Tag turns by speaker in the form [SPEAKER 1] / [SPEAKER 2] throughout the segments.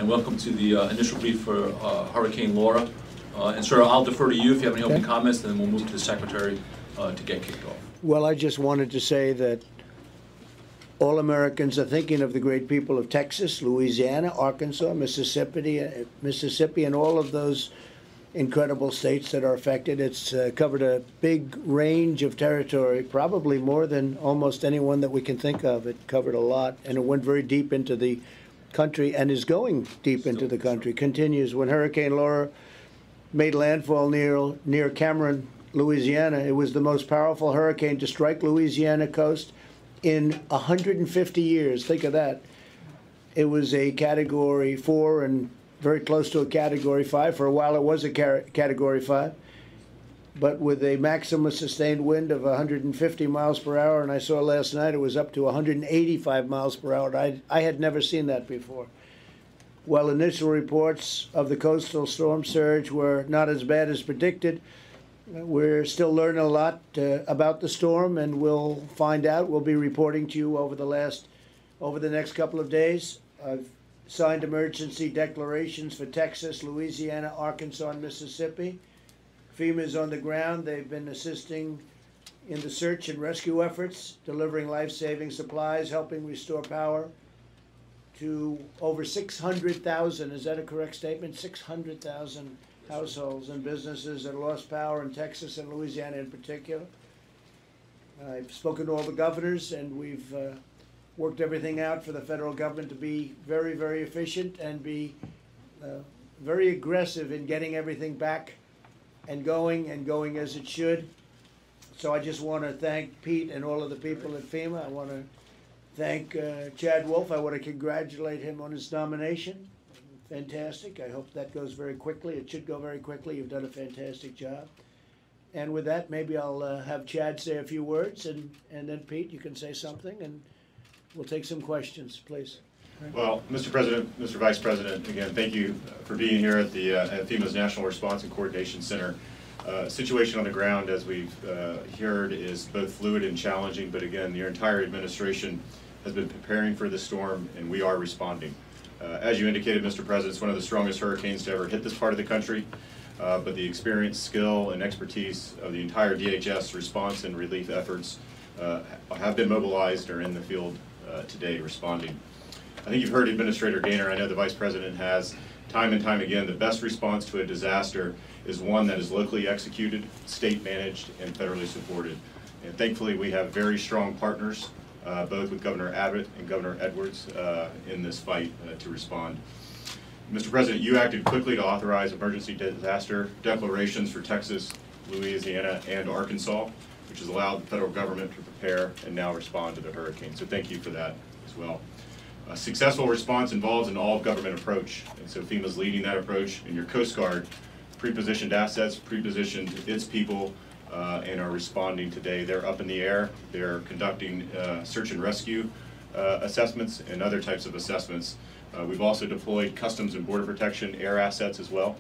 [SPEAKER 1] and welcome to the initial brief for Hurricane Laura. And sir, I'll defer to you if you have any opening comments, and then we'll move to the Secretary to get kicked off.
[SPEAKER 2] Well, I just wanted to say that all Americans are thinking of the great people of Texas, Louisiana, Arkansas, Mississippi, and all of those incredible states that are affected. It's covered a big range of territory, probably more than almost anyone that we can think of. It covered a lot, and it went very deep into the country and is going deep into the country, continues. When Hurricane Laura made landfall near Cameron, Louisiana, it was the most powerful hurricane to strike Louisiana coast in 150 years. Think of that. It was a Category 4 and very close to a Category 5. For a while it was a Category 5. But with a maximum sustained wind of 150 miles per hour, and I saw last night it was up to 185 miles per hour. I had never seen that before. While initial reports of the coastal storm surge were not as bad as predicted, we're still learning a lot about the storm, and we'll find out. We'll be reporting to you over the next couple of days. I've signed emergency declarations for Texas, Louisiana, Arkansas, and Mississippi. FEMA is on the ground. They've been assisting in the search and rescue efforts, delivering life-saving supplies, helping restore power to over 600,000, is that a correct statement? 600,000 households and businesses that lost power in Texas and Louisiana in particular. I've spoken to all the governors, and we've worked everything out for the federal government to be very, very efficient and be very aggressive in getting everything back and going as it should. So I just want to thank Pete and all of the people at FEMA. I want to thank Chad Wolf. I want to congratulate him on his nomination. Fantastic. I hope that goes very quickly. It should go very quickly. You've done a fantastic job. And with that, maybe I'll have Chad say a few words, and then Pete, you can say something, and we'll take some questions, please.
[SPEAKER 3] Well, Mr. President, Mr. Vice President, again, thank you for being here at the at FEMA's National Response and Coordination Center. Situation on the ground, as we've heard, is both fluid and challenging, but again, the entire administration has been preparing for the storm, and we are responding. As you indicated, Mr. President, it's one of the strongest hurricanes to ever hit this part of the country, but the experience, skill, and expertise of the entire DHS response and relief efforts have been mobilized or in the field today responding. I think you've heard Administrator Gaynor. I know the Vice President has, time and time again, the best response to a disaster is one that is locally executed, state managed, and federally supported. And thankfully we have very strong partners, both with Governor Abbott and Governor Edwards in this fight to respond. Mr. President, you acted quickly to authorize emergency disaster declarations for Texas, Louisiana, and Arkansas, which has allowed the federal government to prepare and now respond to the hurricane. So thank you for that as well. A successful response involves an all-of-government approach, and so FEMA's leading that approach, and your Coast Guard pre-positioned assets, pre-positioned its people, and are responding today. They're up in the air. They're conducting search and rescue assessments and other types of assessments. We've also deployed Customs and Border Protection air assets as well,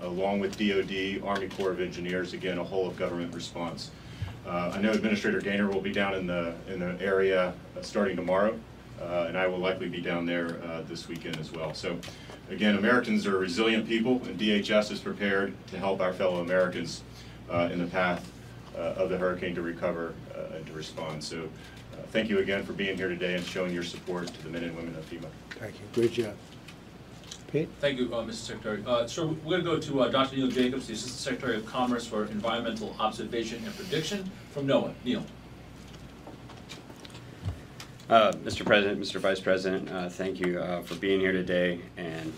[SPEAKER 3] along with DOD, Army Corps of Engineers, again, a whole-of-government response. I know Administrator Gaynor will be down in the area starting tomorrow. And I will likely be down there this weekend as well. So again, Americans are resilient people, and DHS is prepared to help our fellow Americans in the path of the hurricane to recover and to respond. So thank you again for being here today and showing your support to the men and women of FEMA.
[SPEAKER 2] Thank you. Great job. Pete?
[SPEAKER 1] Thank you, Mr. Secretary. So we're going to go to Dr. Neil Jacobs, the Assistant Secretary of Commerce for Environmental Observation and Prediction from NOAA. Neil.
[SPEAKER 4] Mr. President, Mr. Vice President, thank you for being here today, and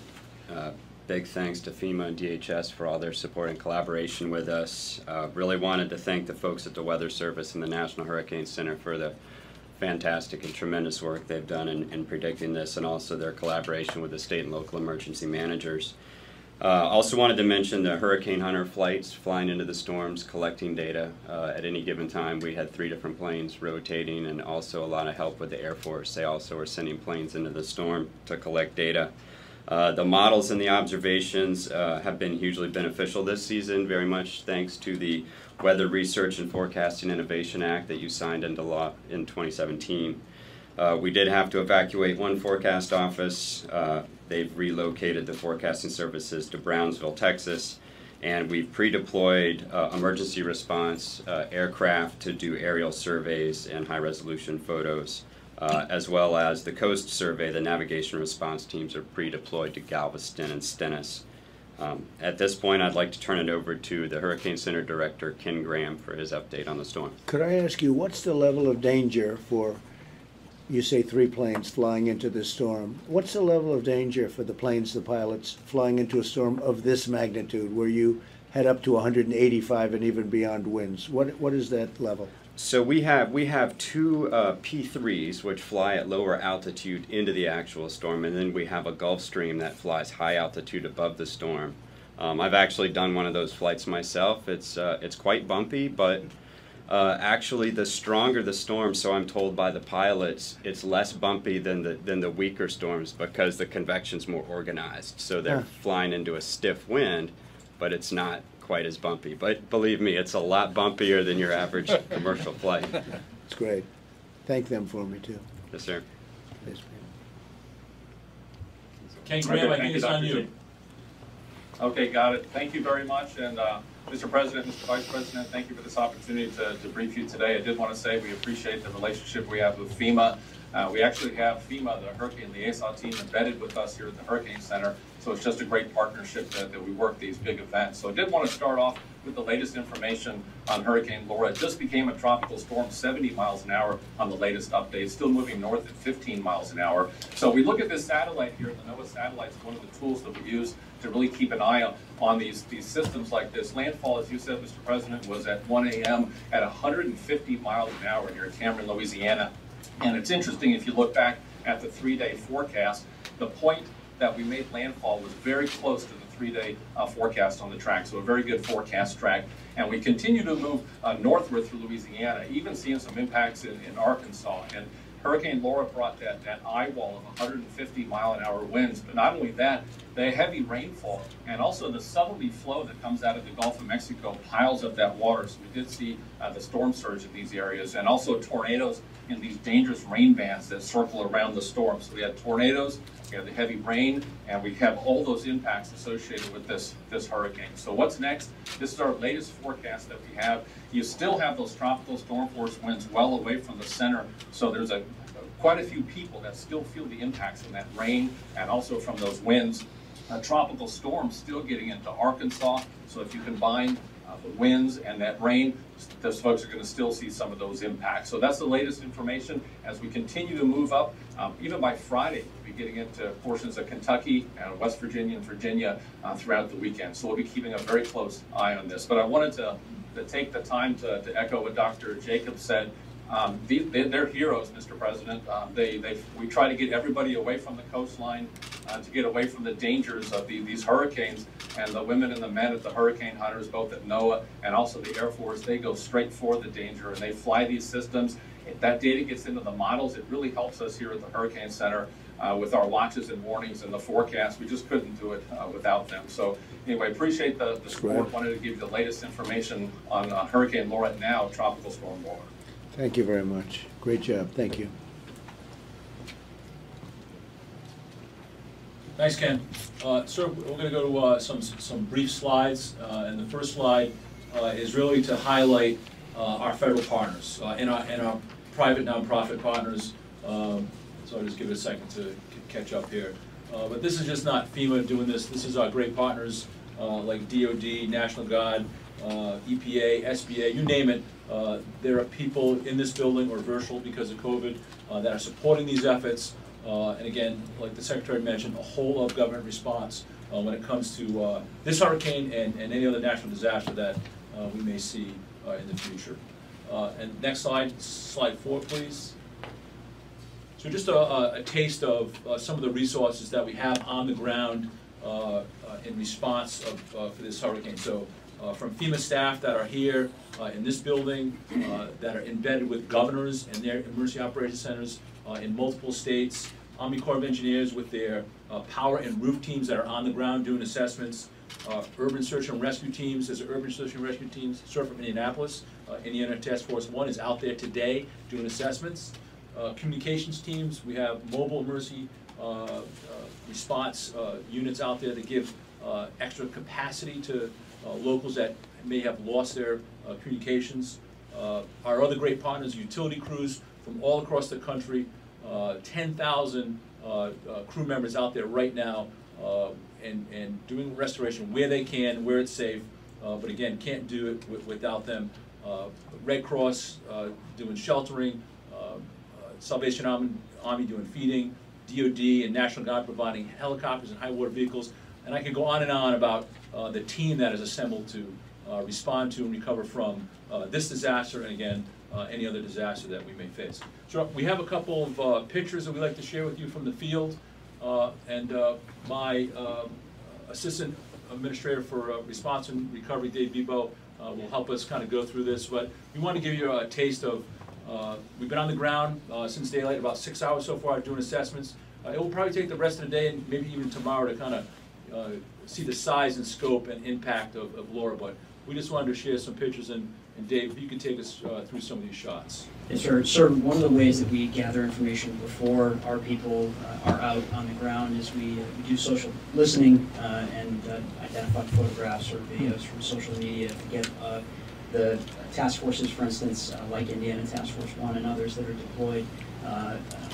[SPEAKER 4] big thanks to FEMA and DHS for all their support and collaboration with us. Really wanted to thank the folks at the Weather Service and the National Hurricane Center for the fantastic and tremendous work they've done in predicting this, and also their collaboration with the state and local emergency managers. Also wanted to mention the Hurricane Hunter flights flying into the storms, collecting data. At any given time, we had 3 different planes rotating, and also a lot of help with the Air Force. They also were sending planes into the storm to collect data. The models and the observations have been hugely beneficial this season, very much thanks to the Weather Research and Forecasting Innovation Act that you signed into law in 2017. We did have to evacuate one forecast office. They've relocated the forecasting services to Brownsville, Texas, and we've pre-deployed emergency response aircraft to do aerial surveys and high-resolution photos, as well as the Coast Survey. The navigation response teams are pre-deployed to Galveston and Stennis. At this point, I'd like to turn it over to the Hurricane Center Director, Ken Graham, for his update on the storm.
[SPEAKER 2] Could I ask you, what's the level of danger for, you say 3 planes flying into this storm? What's the level of danger for the planes, the pilots, flying into a storm of this magnitude, where you had up to 185 and even beyond winds? What is that level?
[SPEAKER 4] So we have 2 P3s which fly at lower altitude into the actual storm, and then we have a Gulf Stream that flies high altitude above the storm. I've actually done one of those flights myself. It's quite bumpy, but actually the stronger the storm, so I'm told by the pilots, it's less bumpy than the weaker storms because the convection's more organized. So they're flying into a stiff wind, but it's not quite as bumpy. But believe me, it's a lot bumpier than your average commercial flight.
[SPEAKER 2] It's great. Thank them for me, too.
[SPEAKER 4] Yes, sir.
[SPEAKER 2] Yes,
[SPEAKER 1] Ken Graham, I think it's on you.
[SPEAKER 5] Okay, got it. Thank you very much. And Mr. President, Mr. Vice President, thank you for this opportunity to brief you today. I did want to say we appreciate the relationship we have with FEMA. We actually have FEMA, the Hurricane Liaison Team, embedded with us here at the Hurricane Center. So it's just a great partnership that we work these big events. So I did want to start off with the latest information on Hurricane Laura. It just became a tropical storm, 70 miles an hour on the latest update, still moving north at 15 miles an hour. So we look at this satellite here. The NOAA satellite is one of the tools that we use to really keep an eye on these systems like this. Landfall, as you said, Mr. President, was at 1 a.m. at 150 miles an hour near Cameron, Louisiana. And it's interesting, if you look back at the 3-day forecast, the point that we made landfall was very close to the 3-day forecast on the track, so a very good forecast track. And we continue to move northward through Louisiana, even seeing some impacts in Arkansas. And Hurricane Laura brought that eye wall of 150 mile an hour winds, but not only that, the heavy rainfall and also the southerly flow that comes out of the Gulf of Mexico piles up that water. So we did see the storm surge in these areas, and also tornadoes in these dangerous rain bands that circle around the storm. So we had tornadoes, we have the heavy rain, and we have all those impacts associated with this hurricane. So what's next? This is our latest forecast that we have. You still have those tropical storm force winds well away from the center, so there's quite a few people that still feel the impacts from that rain and also from those winds. Tropical storms still getting into Arkansas, so if you combine the winds and that rain, those folks are going to still see some of those impacts. So that's the latest information as we continue to move up. Even by Friday, we'll be getting into portions of Kentucky and West Virginia and Virginia throughout the weekend. So we'll be keeping a very close eye on this. But I wanted to take the time to echo what Dr. Jacobs said. They're heroes, Mr. President. We try to get everybody away from the coastline to get away from the dangers of these hurricanes. And the women and the men at the Hurricane Hunters, both at NOAA and also the Air Force, they go straight for the danger and they fly these systems. If that data gets into the models, it really helps us here at the Hurricane Center with our watches and warnings and the forecast. We just couldn't do it without them. So anyway, appreciate the support. Wanted to give you the latest information on Hurricane Laura now, Tropical Storm Laura.
[SPEAKER 2] Thank you very much. Great job. Thank you.
[SPEAKER 1] Thanks, Ken. Sir, we're going to go to some brief slides, and the first slide is really to highlight our federal partners and our private nonprofit partners. So I'll just give it a second to catch up here. But this is just not FEMA doing this. This is our great partners like DOD, National Guard, EPA, SBA, you name it. There are people in this building or virtual because of COVID that are supporting these efforts. And again, like the Secretary mentioned, a whole of government response when it comes to this hurricane and any other natural disaster that we may see in the future. And next slide, slide 4, please. So just a taste of some of the resources that we have on the ground in response for this hurricane. So from FEMA staff that are here in this building, that are embedded with governors and their emergency operations centers in multiple states, Army Corps of Engineers with their power and roof teams that are on the ground doing assessments, urban search and rescue teams. There's an urban search and rescue team, SERF from Indianapolis. Indiana Task Force 1 is out there today doing assessments. communications teams. We have mobile emergency response units out there that give extra capacity to locals that may have lost their communications. Our other great partners, utility crews from all across the country, 10,000 crew members out there right now and doing restoration where they can, where it's safe, but again, can't do it without them. Red Cross doing sheltering, Salvation Army doing feeding, DOD and National Guard providing helicopters and high water vehicles, and I could go on and on about the team that is assembled to respond to and recover from this disaster and again, any other disaster that we may face. So we have a couple of pictures that we'd like to share with you from the field, and my Assistant Administrator for Response and Recovery, Dave Bebo, will help us kind of go through this, but we want to give you a taste of, we've been on the ground since daylight, about 6 hours so far doing assessments. It will probably take the rest of the day and maybe even tomorrow to kind of see the size and scope and impact of Laura, but we just wanted to share some pictures, and Dave, if you could take us through some of these shots.
[SPEAKER 6] Yes, sir. Sir, one of the ways that we gather information before our people are out on the ground is we do social listening and identify photographs or videos from social media to get the task forces, for instance, like Indiana Task Force 1 and others that are deployed,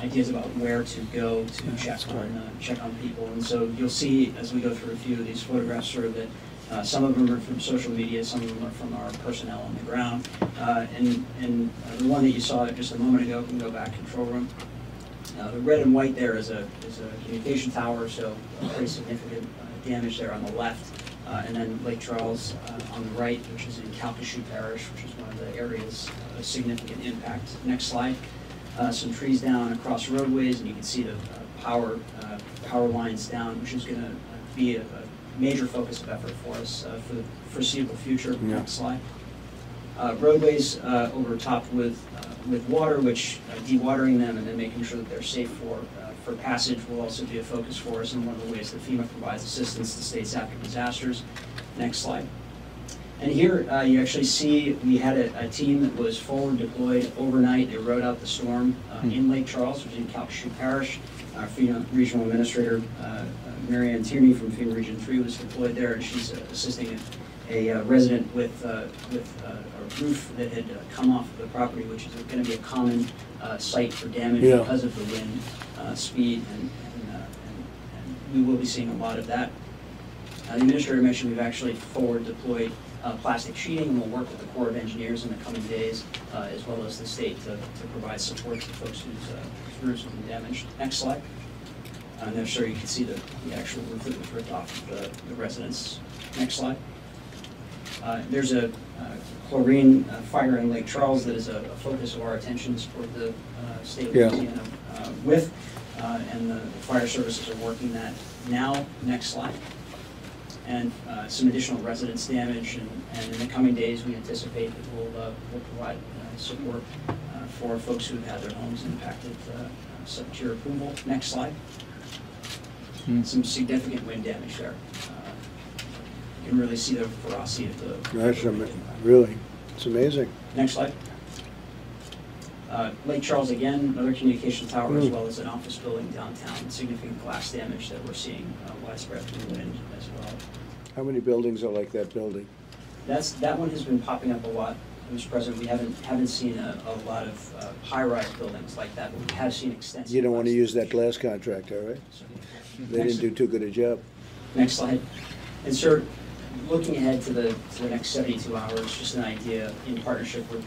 [SPEAKER 6] ideas about where to go to check on people. And so you'll see as we go through a few of these photographs, sir, that some of them are from social media, some of them are from our personnel on the ground. And the one that you saw just a moment ago, can go back, control room. The red and white there is a communication tower, so pretty significant damage there on the left. And then Lake Charles on the right, which is in Calcasieu Parish, which is one of the areas of significant impact. Next slide. Some trees down across roadways, and you can see the power lines down, which is going to be a major focus of effort for us for the foreseeable future. Yeah. Next slide. Roadways overtopped with water, which dewatering them and then making sure that they're safe for passage will also be a focus for us, and one of the ways that FEMA provides assistance to states after disasters. Next slide. And here you actually see we had a team that was forward deployed overnight. They rode out the storm in Lake Charles, which is in Calcasieu Parish. Our FEMA Regional Administrator, Marianne Tierney from FEMA Region 3 was deployed there, and she's assisting a resident with a roof that had come off of the property, which is going to be a common site for damage because of the wind speed, and we will be seeing a lot of that. The Administrator mentioned we've actually forward deployed plastic sheeting, and we'll work with the Corps of Engineers in the coming days, as well as the state to provide support to folks whose roofs have been damaged. Next slide. And there, sir, you can see the actual roof that was ripped off of the residence. Next slide. There's a chlorine fire in Lake Charles that is a focus of our attention to support the state of Louisiana with, and the fire services are working that now. Next slide. And some additional residence damage, and in the coming days we anticipate that we'll provide support for folks who have had their homes impacted, sub-tier approval. Next slide. Some significant wind damage there. You can really see the ferocity of the...
[SPEAKER 2] That's really, it's amazing.
[SPEAKER 6] Next slide. Lake Charles again, another communication tower as well as an office building downtown. Significant glass damage that we're seeing widespread through wind as well.
[SPEAKER 2] How many buildings are like that building?
[SPEAKER 6] That one has been popping up a lot, Mr. President. We haven't seen a lot of high-rise buildings like that, but we have seen extensive...
[SPEAKER 2] You don't want to use that glass contractor, right? They didn't do too good a job.
[SPEAKER 6] Next slide. And sir, looking ahead to the next 72 hours, just an idea in partnership with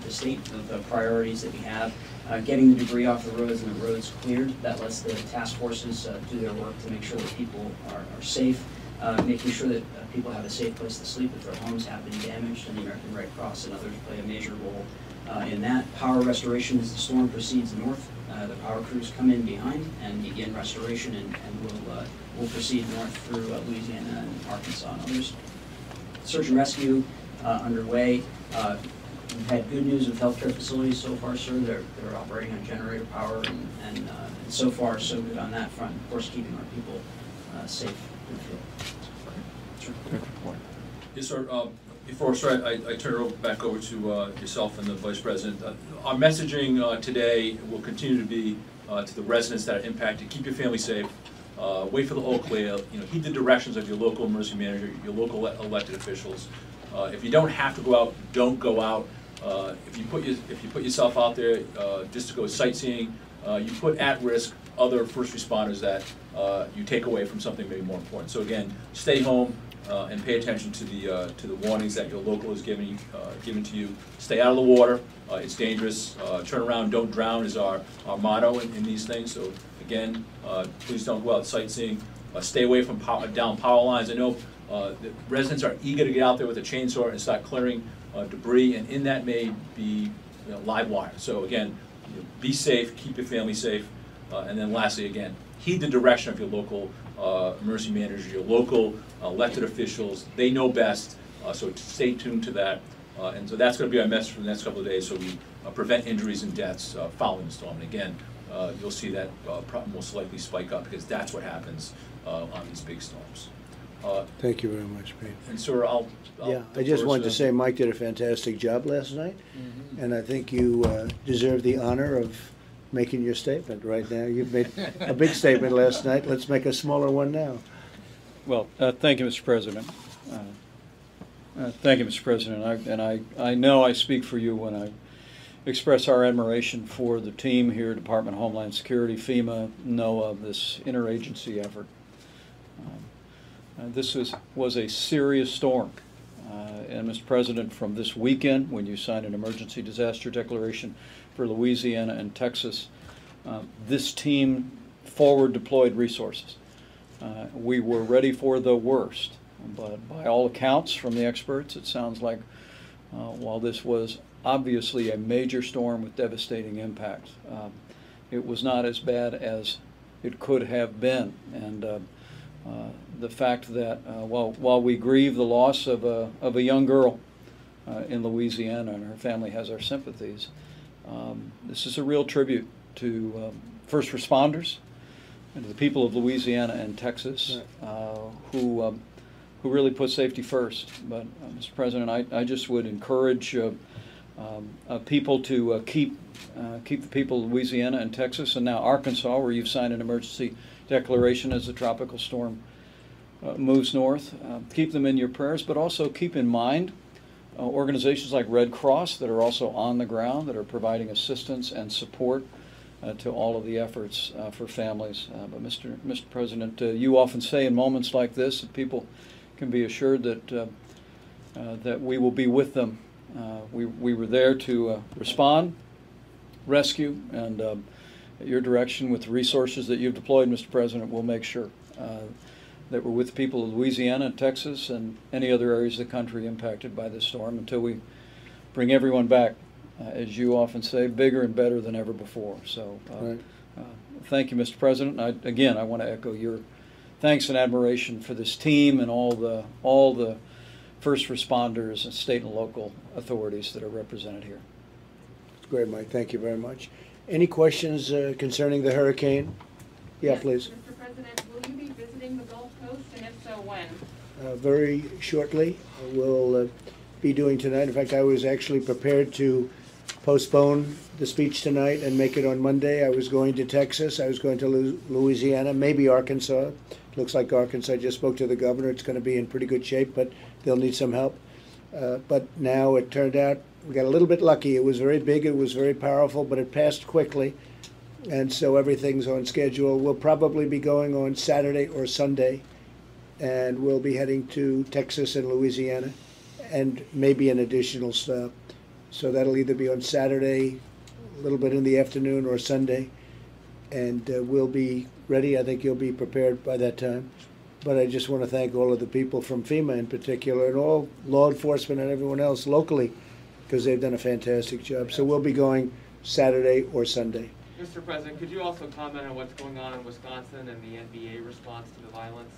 [SPEAKER 6] the state of the priorities that we have. Getting the debris off the roads and the roads cleared, that lets the task forces do their work to make sure that people are safe, making sure that people have a safe place to sleep if their homes have been damaged, and the American Red Cross and others play a major role in that. Power restoration as the storm proceeds north. The power crews come in behind and begin restoration, and we'll proceed north through Louisiana and Arkansas and others. Search and rescue underway. We've had good news with healthcare facilities so far, sir. They're operating on generator power, and so far so good on that front. Of course, keeping our people safe in the field.
[SPEAKER 1] Yes, sir. Before I turn it back over to yourself and the Vice President, our messaging today will continue to be to the residents that are impacted. Keep your family safe. Wait for the whole clear. Heed the directions of your local emergency manager, your local elected officials. If you don't have to go out, don't go out. If you put yourself out there just to go sightseeing, you put at risk other first responders that you take away from something maybe more important. So again, stay home and pay attention to the warnings that your local is given to you. Stay out of the water. It's dangerous. Turn around, don't drown is our motto in these things. So again, please don't go out sightseeing. Stay away from down power lines. I know the residents are eager to get out there with a chainsaw and start clearing debris, and in that may be live wire. So again, be safe, keep your family safe, and then lastly, again, heed the direction of your local emergency manager, your local elected officials. They know best, so stay tuned to that. And so that's going to be our message for the next couple of days, so we prevent injuries and deaths following the storm. And again, you'll see that most likely spike up, because that's what happens on these big storms.
[SPEAKER 2] Thank you very much, Pete.
[SPEAKER 1] And sir, I'll
[SPEAKER 2] I just wanted to say Mike did a fantastic job last night, and I think you deserve the honor of making your statement right now. You've made a big statement last night. Let's make a smaller one now.
[SPEAKER 7] Well, thank you, Mr. President. Thank you, Mr. President. I know I speak for you when I express our admiration for the team here, Department of Homeland Security, FEMA, NOAA, this interagency effort. This was a serious storm. And Mr. President, from this weekend, when you signed an emergency disaster declaration for Louisiana and Texas, this team forward deployed resources. We were ready for the worst, but by all accounts from the experts, it sounds like while this was obviously a major storm with devastating impacts, it was not as bad as it could have been. And the fact that while we grieve the loss of a young girl in Louisiana, and her family has our sympathies, this is a real tribute to first responders and to the people of Louisiana and Texas, who really put safety first. But Mr. President, I just would encourage people to keep the people of Louisiana and Texas, and now Arkansas, where you've signed an emergency declaration as the tropical storm moves north. Keep them in your prayers, but also keep in mind organizations like Red Cross that are also on the ground, that are providing assistance and support to all of the efforts for families. But Mr. President, you often say in moments like this that people can be assured that that we will be with them. We were there to respond, rescue, and at your direction, with the resources that you've deployed, Mr. President, we'll make sure that we're with the people of Louisiana and Texas and any other areas of the country impacted by this storm until we bring everyone back, as you often say, bigger and better than ever before. So thank you, Mr. President. I want to echo your thanks and admiration for this team and all the first responders and state and local authorities that are represented here.
[SPEAKER 2] Great, Mike. Thank you very much. Any questions concerning the hurricane? Yeah,
[SPEAKER 8] yes,
[SPEAKER 2] please.
[SPEAKER 8] Mr. President, will you be visiting the Gulf Coast, and if so, when?
[SPEAKER 2] Very shortly. We'll be doing tonight. In fact, I was actually prepared to postpone the speech tonight and make it on Monday. I was going to Texas. I was going to Louisiana, maybe Arkansas. Looks like Arkansas. I just spoke to the governor. It's going to be in pretty good shape, but they'll need some help. But now it turned out we got a little bit lucky. It was very big. It was very powerful, but it passed quickly. And so everything's on schedule. We'll probably be going on Saturday or Sunday, and we'll be heading to Texas and Louisiana, and maybe an additional stop. So that'll either be on Saturday, a little bit in the afternoon, or Sunday, and we'll be ready. I think you'll be prepared by that time. But I just want to thank all of the people from FEMA in particular, and all law enforcement and everyone else locally, because they've done a fantastic job. So we'll be going Saturday or Sunday.
[SPEAKER 9] Mr. President, could you also comment on what's going on in Wisconsin and the NBA response to the violence?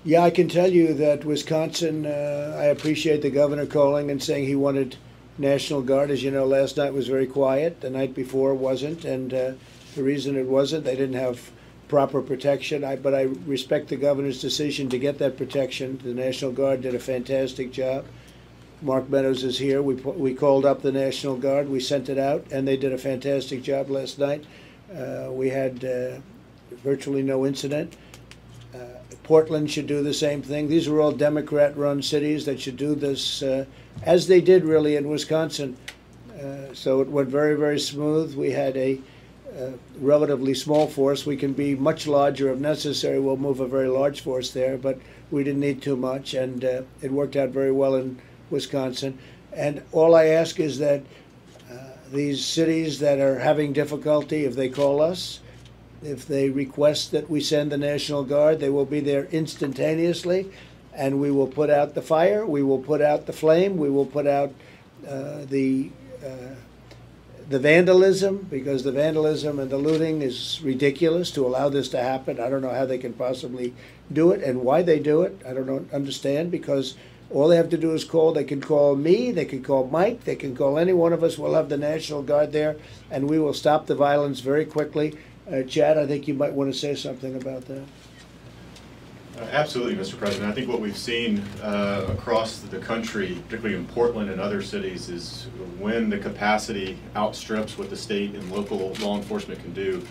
[SPEAKER 2] Yeah, I can tell you that Wisconsin, I appreciate the governor calling and saying he wanted National Guard. As you know, last night was very quiet. The night before wasn't, and the reason it wasn't, they didn't have proper protection. But I respect the governor's decision to get that protection. The National Guard did a fantastic job. Mark Meadows is here. We called up the National Guard. We sent it out, and they did a fantastic job last night. We had virtually no incident. Portland should do the same thing. These are all Democrat-run cities that should do this, as they did really in Wisconsin. So it went very, very smooth. We had a relatively small force. We can be much larger if necessary. We'll move a very large force there, but we didn't need too much, and it worked out very well in Wisconsin. And all I ask is that these cities that are having difficulty, if they call us, if they request that we send the National Guard, they will be there instantaneously, and we will put out the fire, we will put out the flame, we will put out the vandalism, because the vandalism and the looting is ridiculous to allow this to happen. I don't know how they can possibly do it and why they do it. I don't understand, because all they have to do is call. They can call me, they can call Mike, they can call any one of us. We'll have the National Guard there, and we will stop the violence very quickly. Chad, I think you might want to say something about that.
[SPEAKER 3] Absolutely, Mr. President. I think what we've seen across the country, particularly in Portland and other cities, is when the capacity outstrips what the state and local law enforcement can do,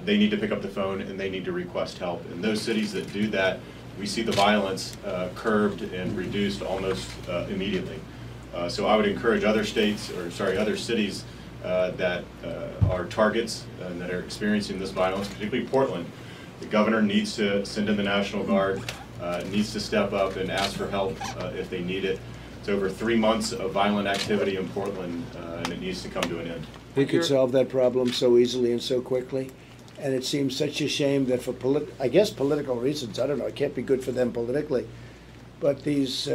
[SPEAKER 3] they need to pick up the phone and they need to request help. In those cities that do that, we see the violence curbed and reduced almost immediately. So I would encourage other cities that are targets and that are experiencing this violence, particularly Portland. The governor needs to send in the National Guard, needs to step up and ask for help if they need it. It's over 3 months of violent activity in Portland, and it needs to come to an end.
[SPEAKER 2] We could solve that problem so easily and so quickly, and it seems such a shame that for political reasons, I don't know, it can't be good for them politically, but these,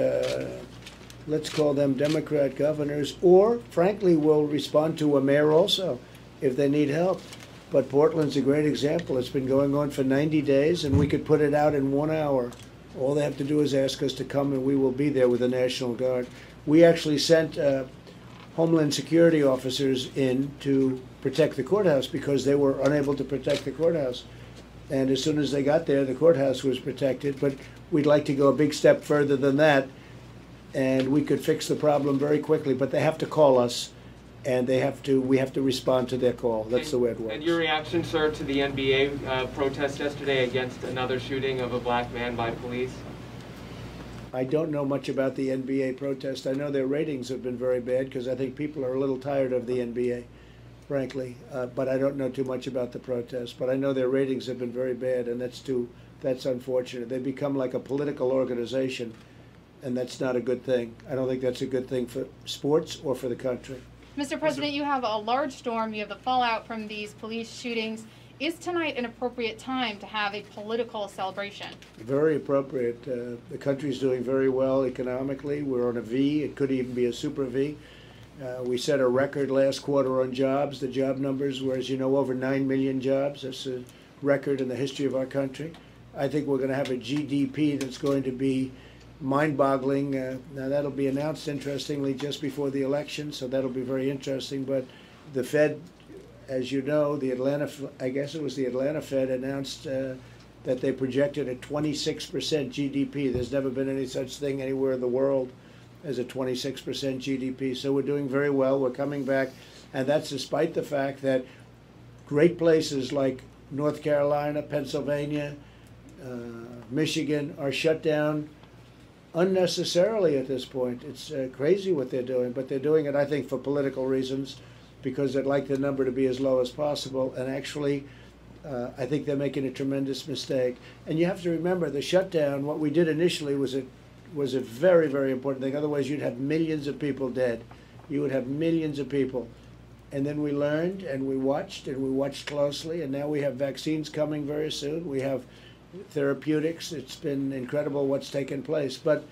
[SPEAKER 2] let's call them Democrat governors, or frankly will respond to a mayor also if they need help. But Portland's a great example. It's been going on for 90 days, and we could put it out in 1 hour. All they have to do is ask us to come, and we will be there with the National Guard. We actually sent Homeland Security officers in to protect the courthouse because they were unable to protect the courthouse. And as soon as they got there, the courthouse was protected. But we'd like to go a big step further than that, and we could fix the problem very quickly. But they have to call us, and we have to respond to their call. That's the way it works.
[SPEAKER 9] And your reaction, sir, to the NBA protest yesterday against another shooting of a black man by police?
[SPEAKER 2] I don't know much about the NBA protest. I know their ratings have been very bad because I think people are a little tired of the NBA, frankly. But I don't know too much about the protest. But I know their ratings have been very bad, and that's unfortunate. They become like a political organization, and that's not a good thing. I don't think that's a good thing for sports or for the country.
[SPEAKER 8] Mr. President, you have a large storm. You have the fallout from these police shootings. Is tonight an appropriate time to have a political celebration? Very appropriate. The country's doing very well economically. We're on a V. It could even be a super V. We set a record last quarter on jobs. The job numbers were, as you know, over 9 million jobs. That's a record in the history of our country. I think we're going to have a GDP that's going to be mind-boggling. Now that'll be announced, interestingly, just before the election, so that'll be very interesting. But the Fed, as you know, I guess it was the Atlanta Fed announced that they projected a 26% GDP. There's never been any such thing anywhere in the world as a 26% GDP. So we're doing very well. We're coming back, and that's despite the fact that great places like North Carolina, Pennsylvania, Michigan are shut down unnecessarily at this point. It's crazy what they're doing, but they're doing it, I think, for political reasons, because they'd like the number to be as low as possible. And actually, I think they're making a tremendous mistake. And you have to remember, the shutdown, what we did initially was a very, very important thing. Otherwise, you'd have millions of people dead. You would have millions of people. And then we learned, and we watched closely, and now we have vaccines coming very soon. We have therapeutics. It's been incredible what's taken place. But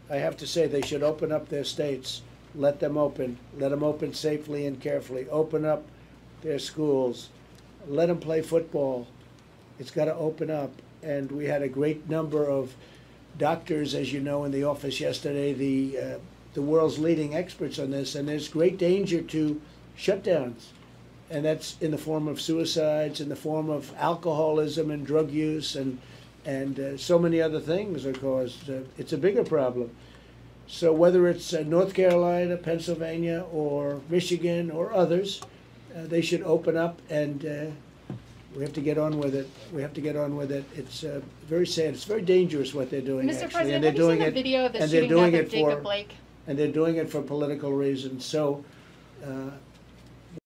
[SPEAKER 8] I have to say, they should open up their states. Let them open safely and carefully. Open up their schools. Let them play football. It's got to open up. And we had a great number of doctors, as you know, in the office yesterday, the world's leading experts on this, and there's great danger to shutdowns.
[SPEAKER 2] and that's in the form of suicides, in the form of alcoholism and drug use, and so many other things are caused. It's a bigger problem. So whether it's North Carolina, Pennsylvania, or Michigan, or others, they should open up, and we have to get on with it. We have to get on with it. It's very sad. It's very dangerous what they're doing,
[SPEAKER 8] Mr.
[SPEAKER 2] actually.
[SPEAKER 8] President,
[SPEAKER 2] And they're
[SPEAKER 8] have you
[SPEAKER 2] doing
[SPEAKER 8] seen the
[SPEAKER 2] it,
[SPEAKER 8] video of the
[SPEAKER 2] and they're
[SPEAKER 8] shooting
[SPEAKER 2] doing
[SPEAKER 8] death
[SPEAKER 2] it
[SPEAKER 8] of Jacob
[SPEAKER 2] for,
[SPEAKER 8] Blake?
[SPEAKER 2] and they're doing it for political reasons. So